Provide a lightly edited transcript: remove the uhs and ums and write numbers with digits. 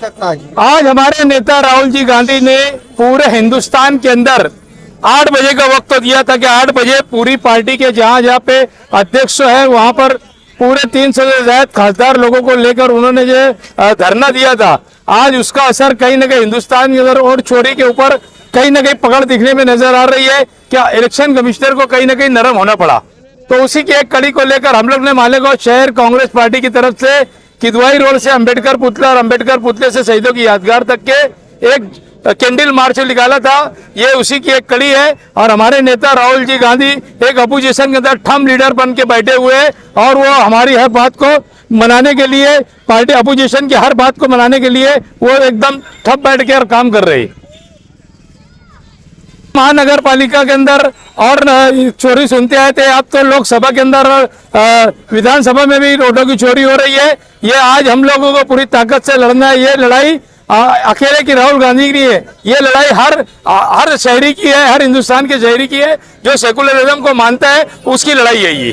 आवश्यकता है? आज हमारे नेता राहुल जी गांधी ने पूरे हिंदुस्तान के अंदर 8 बजे का वक्त तो दिया था कि 8 बजे पूरी पार्टी के जहां जहां पे अध्यक्ष है वहां पर पूरे 300 से ज्यादा खासदार लोगों को लेकर उन्होंने जो धरना दिया था, आज उसका असर कहीं ना कहीं हिंदुस्तान के अंदर और चोरी के ऊपर कहीं ना कहीं पकड़ दिखने में नजर आ रही है। क्या इलेक्शन कमिश्नर को कहीं ना कहीं नरम होना पड़ा। तो उसी की एक कड़ी को लेकर हम लोग ने मालेगांव शहर कांग्रेस पार्टी की तरफ से किदवाई रोड से अंबेडकर पुतला और अंबेडकर पुतले से शहीदों की यादगार तक के एक कैंडल मार्च निकाला था। ये उसी की एक कड़ी है और हमारे नेता राहुल जी गांधी एक अपोजिशन के अंदर ठम लीडर बन के बैठे हुए हैं और वो हमारी हर बात को मनाने के लिए, पार्टी अपोजिशन की हर बात को मनाने के लिए वो एकदम ठप बैठ के काम कर रही। महानगर पालिका के अंदर और चोरी सुनते आए थे, अब तो लोकसभा के अंदर विधानसभा में भी नोटों की चोरी हो रही है। ये आज हम लोगों को पूरी ताकत से लड़ना है। ये लड़ाई अकेले की राहुल गांधी की है, ये लड़ाई हर शहरी की है, हर हिंदुस्तान के शहरी की है जो सेकुलरिज्म को मानता है, उसकी लड़ाई है ये।